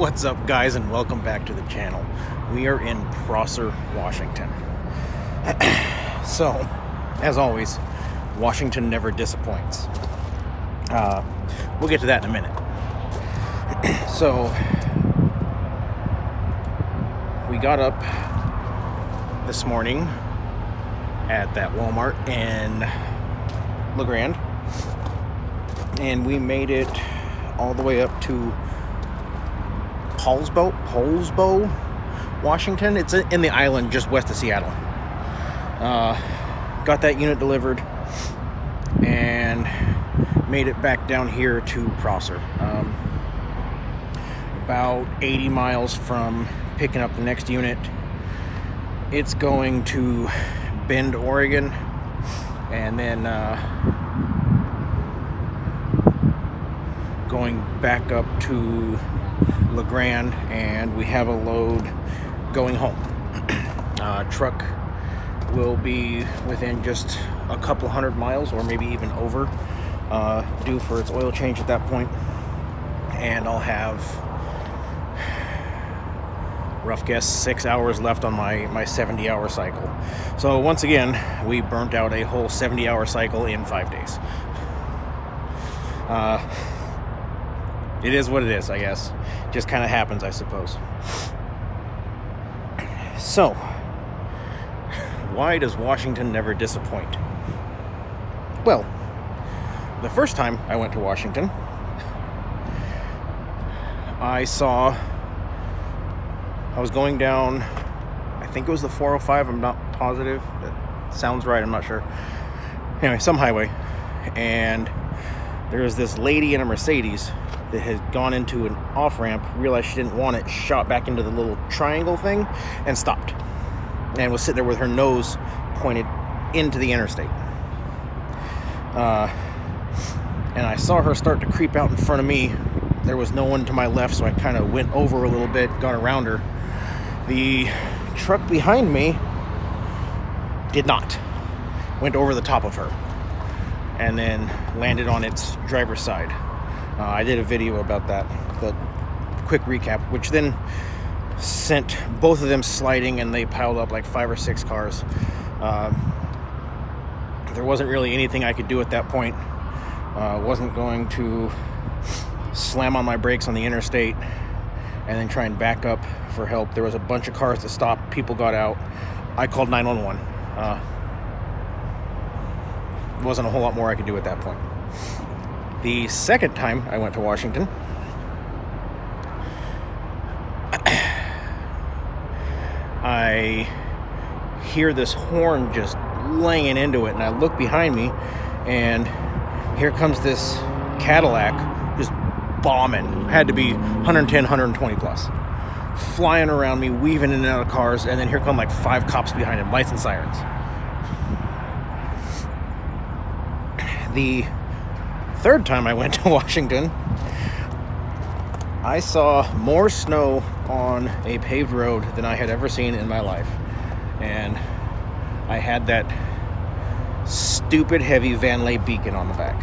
What's up, guys, and welcome back to the channel. We are in Prosser, Washington. So, as always, Washington never disappoints. We'll get to that in a minute. So, we got up this morning at that Walmart in La Grande, and we made it all the way up to Poulsbo, Washington. It's in the island just west of Seattle. Got that unit delivered and made it back down here to Prosser. About 80 miles from picking up the next unit. It's going to Bend, Oregon, and then going back up to La Grande, and we have a load going home. Truck will be within just a couple hundred miles, or maybe even over, due for its oil change at that point. And I'll have, rough guess, 6 hours left on my 70-hour cycle. So once again, we burnt out a whole 70-hour cycle in 5 days. It is what it is, I guess. Just kind of happens, I suppose. So, why does Washington never disappoint? Well, the first time I went to Washington, I was going down, I think it was the 405, I'm not positive. That sounds right, I'm not sure. Anyway, some highway. And there was this lady in a Mercedes that had gone into an off-ramp, realized she didn't want it, shot back into the little triangle thing, and stopped. And was sitting there with her nose pointed into the interstate. And I saw her start to creep out in front of me. There was no one to my left, so I kind of went over a little bit, got around her. The truck behind me did not. Went over the top of her, and then landed on its driver's side. I did a video about that, the quick recap, which then sent both of them sliding, and they piled up like 5 or 6 cars. There wasn't really anything I could do at that point. Wasn't going to slam on my brakes on the interstate and then try and back up for help. There was a bunch of cars that stopped. People got out. I called 911. Wasn't a whole lot more I could do at that point. The second time I went to Washington, I hear this horn just laying into it, and I look behind me, and here comes this Cadillac just bombing. Had to be 110, 120 plus. Flying around me, weaving in and out of cars, and then here come like 5 cops behind him, lights and sirens. The third time I went to Washington, I saw more snow on a paved road than I had ever seen in my life. And I had that stupid heavy Van Lay beacon on the back.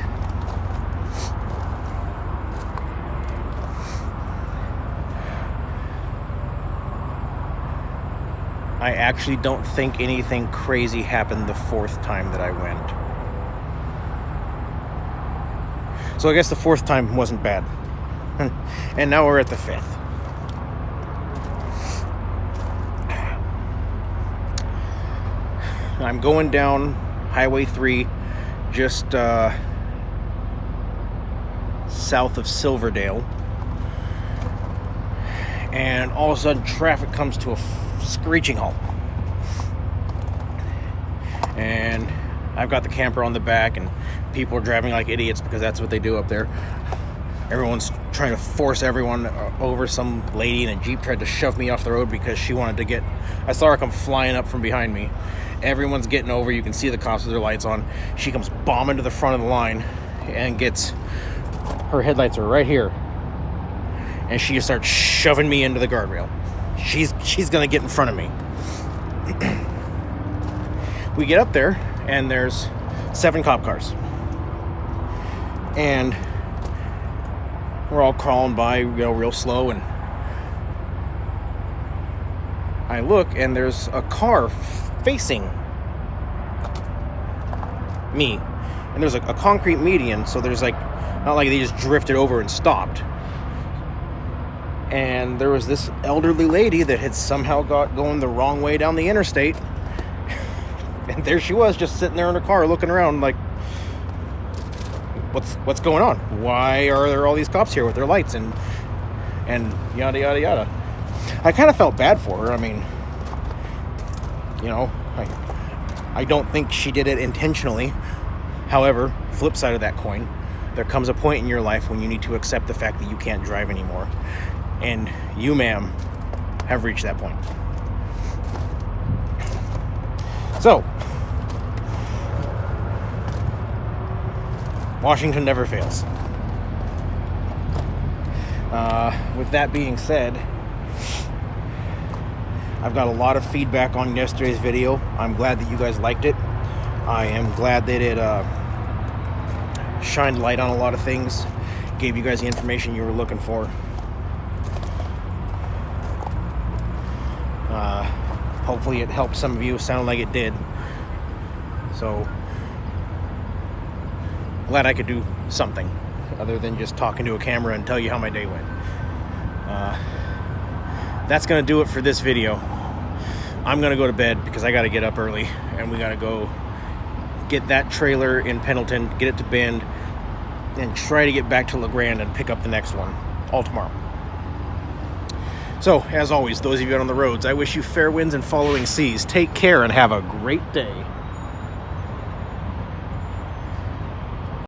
I actually don't think anything crazy happened the 4th time that I went. So I guess the 4th time wasn't bad. And now we're at the 5th. I'm going down Highway 3, just south of Silverdale. And all of a sudden, traffic comes to a screeching halt. And I've got the camper on the back, and people are driving like idiots because that's what they do up there. Everyone's trying to force everyone over. Some lady in a Jeep tried to shove me off the road because she wanted to get... I saw her come flying up from behind me. Everyone's getting over. You can see the cops with their lights on. She comes bombing to the front of the line and gets... Her headlights are right here. And she just starts shoving me into the guardrail. She's going to get in front of me. We get up there, and there's 7 cop cars. And we're all crawling by, real slow, and I look, and there's a car facing me. And there's a concrete median, so there's like, not like they just drifted over and stopped. And there was this elderly lady that had somehow got going the wrong way down the interstate. And there she was, just sitting there in her car looking around like, what's going on? Why are there all these cops here with their lights and yada yada yada? I kind of felt bad for her. I mean, you know, I don't think she did it intentionally. However, flip side of that coin, there comes a point in your life when you need to accept the fact that you can't drive anymore. And you, ma'am, have reached that point. So, Washington never fails. With that being said, I've got a lot of feedback on yesterday's video. I'm glad that you guys liked it. I am glad that it shined light on a lot of things, gave you guys the information you were looking for. Hopefully it helped some of you. Sound like it did. So glad I could do something other than just talking to a camera and tell you how my day went. That's gonna do it for this video. I'm gonna go to bed because I gotta get up early, and we gotta go get that trailer in Pendleton, get it to Bend, and try to get back to LeGrand and pick up the next one all tomorrow. So, as always, those of you out on the roads, I wish you fair winds and following seas. Take care and have a great day.